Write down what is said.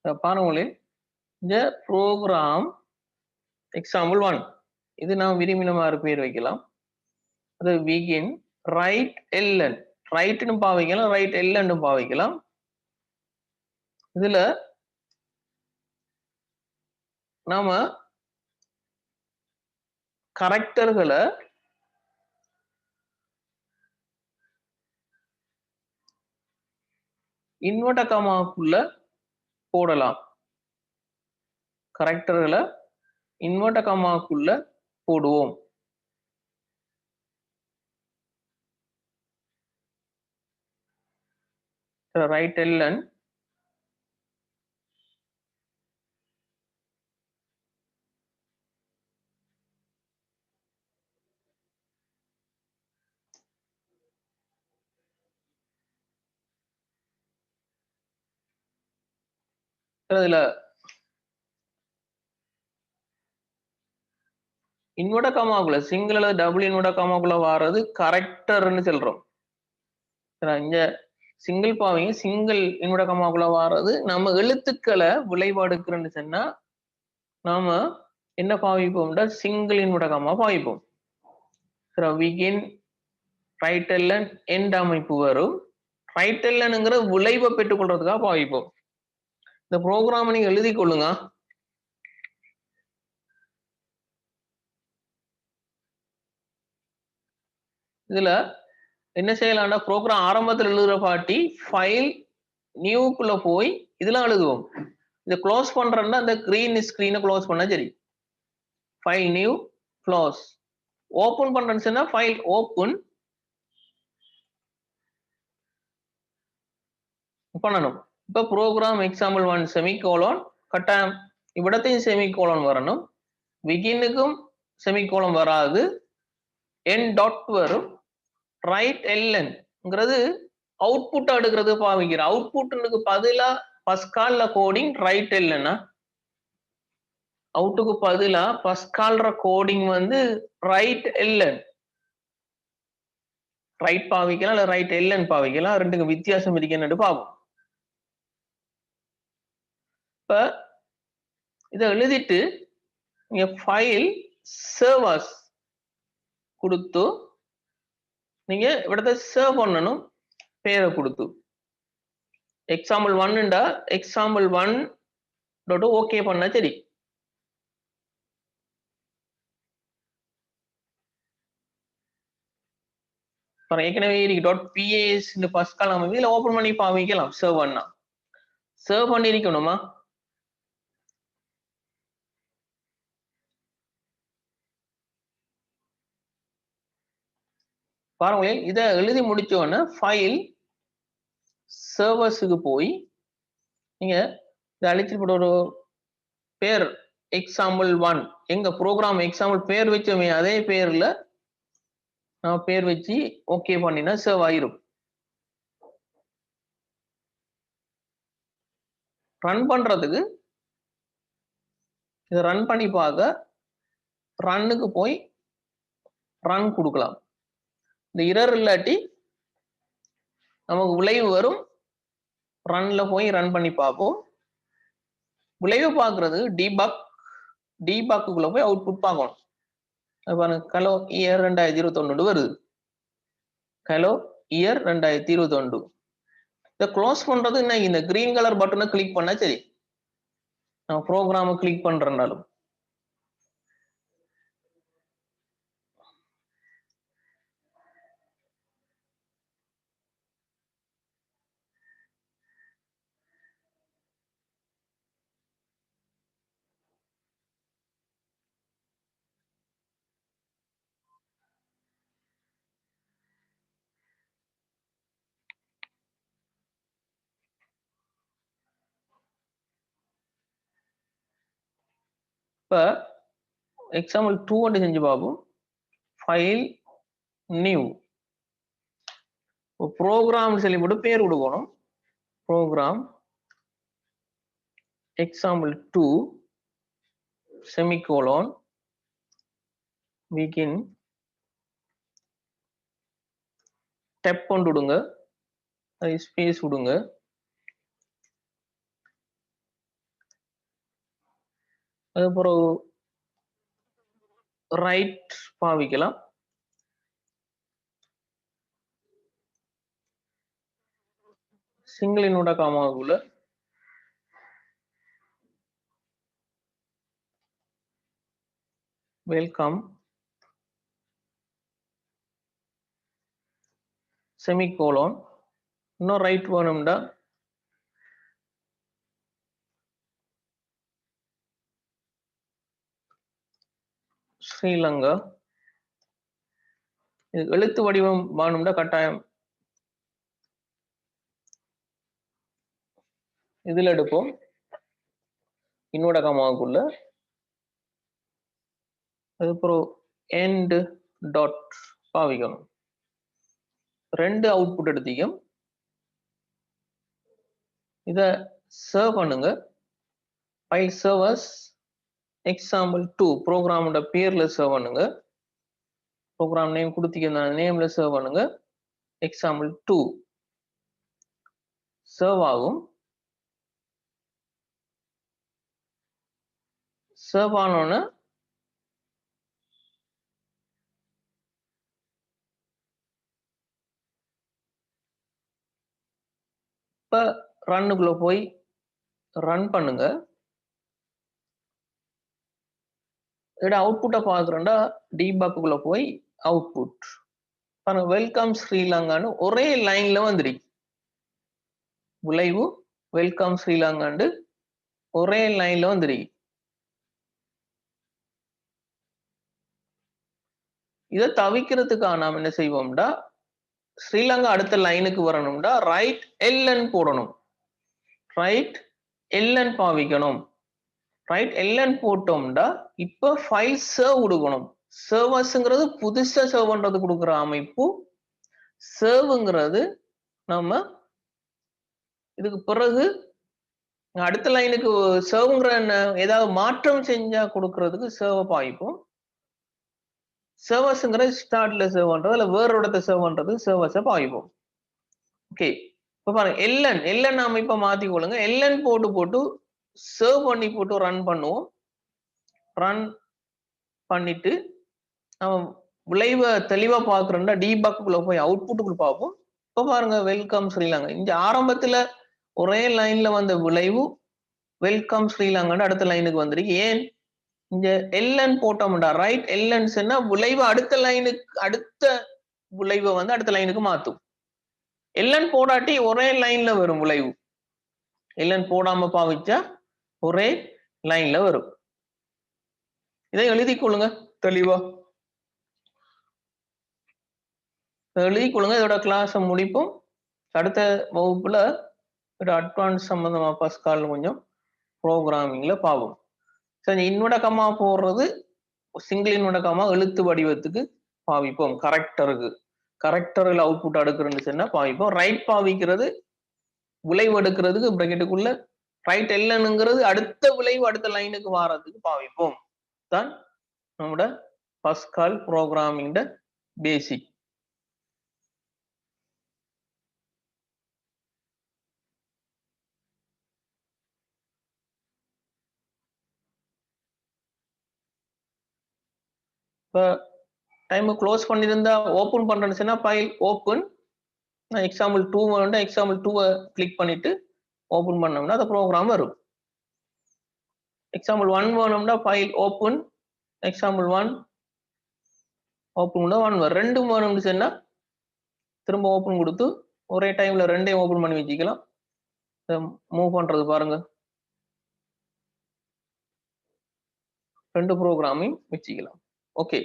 பாருங்களேன், இந்த program example 1 இது நான் விரும்பினமாறு பேர் வைக்கலாம். அது begin write ln ரைட்னு பாவிக்கலாம், ரைட் ln பாவிக்கலாம். இதுல நாம கரெக்டர்களை இன்வெர்டர் கமாக்குள்ள போடலாம். கரெக்டர்களை இன்வெர்டர் கமாக்குள்ள போடுவோம். ரைட் ln இதுல இன்வெர்டர் கமாக்குள்ள சிங்கிள் அல்லது டபுள் இன்வெர்டர் கமாக்குள்ள வாரது கரெக்டர்னு சொல்றோம். இங்க சிங்கிள் பாவீங்க, சிங்கிள் இன்வெர்டர் கமாக்குள்ள வாரது நம்ம எழுத்துக்களை விளைவாடுக்குறேன்னு சொன்னா நாம என்ன பாவிப்போம்டா சிங்கிள் இன்வெர்டர் கமா பாவிப்போம். begin ரைட் ln end அமைப்பு வரும். ரைட் lnங்கிற விளைவை பெற்றுக் கொள்றதுக்காக பாவிப்போம். இந்த ப்ரோக்ராம் நீங்க எழுதி கொள்ளுங்க. இதுல என்ன செய்யலாம்னா ப்ரோக்ராம் ஆரம்பத்தில் எழுதுற பாட்டி ஃபைல் நியூக்குள்ள போய் இதெல்லாம் எழுதுவோம். இதை க்ளோஸ் பண்றேன்னா அந்த கிரீன் ஸ்கிரீனை க்ளோஸ் பண்ணா சரி. File new close. ஓபன் பண்றேன்னு சொன்னா ஃபைல் ஓபன் பண்ணணும். இப்ப ப்ரோக்ராம் எக்ஸாம்பிள் 1 செமிகோலன் கட்டாயம் இவ்விடத்தையும் செமிகோலன் வரணும். பிகினுக்கும் செமிகோலன் வராது, என் டாட் வரும். ரைட் lnங்கிறது அவுட்புட் எடுக்கிறது பாவிக்கிற அவுட்புட்டுக்கு பதிலா பஸ்கால்ல கோடிங் ரைட் ln அவுட்டுக்கு பதிலா பஸ்கால்ற கோடிங் வந்து ரைட் ln ரைட் பாவிக்கலாம் இல்ல ரைட் ln பாவிக்கலாம். ரெண்டுக்கு வித்தியாசம் இருக்குன்னு பாப்போம். இப்ப இதை எழுதிட்டு நீங்க ஃபைல் சர்வர்ஸ் கொடுத்து நீங்க இவிடத்தை சர்வ் பண்ணணும். பேரை கொடுத்து எக்ஸாம்பிள் 1ண்டா எக்ஸாம்பிள் 1 ஓகே பண்ணா சரி. ஏற்கனவே .pas ஃபர்ஸ்ட் காலம் இதுல ஓபன் பண்ணி பாவிக்கலாம். சர்வ் பண்ணா சர்வ் பண்ணி இருக்கணுமா? பாருங்களேன், இதை எழுதி முடிச்சோன்னு ஃபைல் சர்வர்ஸுக்கு போய் நீங்க இதை அழிச்சு போட்ட ஒரு பேர் எக்ஸாம்பிள் 1 எங்க ப்ரோக்ராம் எக்ஸாம்பிள் பேர் வச்சோமே அதே பேர்ல நான் பேர் வச்சு ஓகே பண்ணினா சர்வ் ஆயிரும். ரன் பண்றதுக்கு இதை ரன் பண்ணி பார்க்க ரன்னுக்கு போய் ரன் கொடுக்கலாம். இந்த இரர் இல்லாட்டி நமக்கு விளைவு வரும். ரன்ல போய் ரன் பண்ணி பார்ப்போம். விளைவு பார்க்கறது டீபக்குள்ள போய் அவுட்புட் பார்க்கணும். பாருங்க, கலோ இயர் 2021 வருது. கலோ இயர் 2021. இதை க்ளோஸ் பண்றது என்ன, இந்த கிரீன் கலர் பட்டனை கிளிக் பண்ணா சரி. நான் ப்ரோக்ராம கிளிக் பண்றேன்னாலும் இப்ப எக்ஸாம்பிள் 2 செஞ்சு பார்ப்போம். ஃபைல் நியூ ப்ரோக்ராம் சொல்லி போட்டு பேர் கொடுக்கணும். Program example 2 semicolon begin tab கொண்டு விடுங்க, ஸ்பேஸ் விடுங்க. அதுக்கப்புறம் ரைட் பாவிக்கலாம். சிங்கிள் இன்வெர்டர் காமாக்குள்ள வெல்கம் செமிகோலன். இன்னும் ரைட் வேணும்டா ஸ்ரீலங்கா. இது எழுத்து வடிவம் வேணும்டா கட்டாயம் இதுல எடுப்போம். இன்வெர்டர் காமாக்குள்ள அதுக்கப்புறம் எண்ட் டாட் பாவிக்கணும். 2 அவுட்புட் எடுத்தீங்க. இத சர்வ் பண்ணுங்க. ஃபைல் சர்வர்ஸ் example2 ப்ரோக்ராமோட பேர்ல சர்வ் பண்ணுங்க. ப்ரோக்ராம் நேம் கொடுத்தீங்க, நேம்ல சர்வ் பண்ணுங்க. example2 சர்வ் ஆகும். சர்வ் ஆனோன்னு இப்ப ரன்னுக்குள்ள போய் ரன் பண்ணுங்க. இதோட அவுட்புட்டை பாக்குறோம்டா டீபக்குள்ள போய் அவுட்புட் பாருங்க, வெல்கம் ஸ்ரீலங்கான்னு ஒரே லைன்ல வந்துருக்கு. விளைவு வெல்கம் ஸ்ரீலங்கான்னு ஒரே லைன்ல வந்துருக்கு. இதை தவிக்கிறதுக்காக நாம் என்ன செய்வோம்டா, ஸ்ரீலங்கா அடுத்த லைனுக்கு வரணும்டா ரைட் எல்என் போடணும். ரைட் எல்என் பாவிக்கணும். ரைட் எல்என் போட்டோம்டா இப்ப ஃபைல் சர்வ் கொடுக்கணும். சர்வர்ஸ்ங்கிறது புதுசா சர்வ் பண்றது கொடுக்குற அமைப்பு. சர்வ்ங்கிறது நம்ம இதுக்கு பிறகு அடுத்த லைனுக்கு சர்வ்ங்கிற ஏதாவது மாற்றம் செஞ்சா கொடுக்கறதுக்கு சர்வ் பாய்ப்போம். சர்வர்ஸ்ங்கிற ஸ்டார்ட்ல சர்வ் பண்றது இல்ல வேற இடத்த சர்வ் பண்றது சர்வர்ஸை பாய்ப்போம். ஓகே, இப்ப பாருங்க எல்என் நாம இப்ப மாத்திக்கொள்ளுங்க. எல்என் போட்டு சர்வ் பண்ணி போட்டு ரன் பண்ணுவோம். ரன் பண்ணிட்டு நம்ம விளைவை தெளிவா பாக்குறோம்னா டீபக்குள்ள போய் அவுட்புட்டுக்குள்ள பார்ப்போம். இப்ப பாருங்க வெல்கம் ஸ்ரீலங்கா. இங்க ஆரம்பத்துல ஒரே லைன்ல வந்த விளைவு வெல்கம் ஸ்ரீலங்கான்னு அடுத்த லைனுக்கு வந்துருக்கு. ஏன் இங்க எல்என் போட்டோம்டா ரைட் எல்என்ஸ்னா விளைவு அடுத்த லைனுக்கு அடுத்த விளைவை வந்து அடுத்த லைனுக்கு மாத்தும். எல்என் போடாட்டி ஒரே லைன்ல வரும் விளைவு. எல்என் போடாம பாவிச்சா ஒரே லைன்ல வரும். இதை எழுதி கொள்ளுங்க தெளிவா. எழுதி கொள்ளுங்க. இதோட கிளாஸை முடிப்போம். அடுத்த வகுப்புல அட்வான்ஸ் சம்பந்தமா பஸ்கால் கொஞ்சம் ப்ரோக்ராமிங்ல பாவோம். சரி, இன்வெர்டர் கமா போடுறது சிங்கிள் இன்வெர்டர் கமா எழுத்து வடிவத்துக்கு பாவிப்போம். கரெக்டர்கள் அவுட்புட் அடுக்குறதுன்னு சொன்னா பாவிப்போம். ரைட் பாவிக்கிறது விளைவு எடுக்கிறதுக்கு பிராக்கெட்டுக்குள்ள ரைட் எல்என்ங்கிறது அடுத்த விளைவு அடுத்த லைனுக்கு வாரத்துக்கு பாவிப்போம். தான் நம்மட பஸ்கால் ப்ரோக்ராமிங் பேசிக். இப்போ டைம் க்ளோஸ் பண்ணியிருந்தா ஓப்பன் பண்றேன்னு ஃபைல் ஓப்பன் example2 வேணும்னா example2 கிளிக் பண்ணிட்டு ஓப்பன் பண்ணோம்னா அந்த ப்ரோக்ராம் வரும். example1 வேணும்னா ஃபைல் ஓப்பன் example1 ஓப்பன் பண்ணா 1 வரும். ரெண்டும் வேணும்னு சொன்னா திரும்ப ஓப்பன் கொடுத்து ஒரே டைம்ல ரெண்டையும் ஓப்பன் பண்ணி வச்சுக்கலாம். மூவ் பண்றது பாருங்க, ரெண்டு ப்ரோக்ராமையும் வச்சுக்கலாம். ஓகே.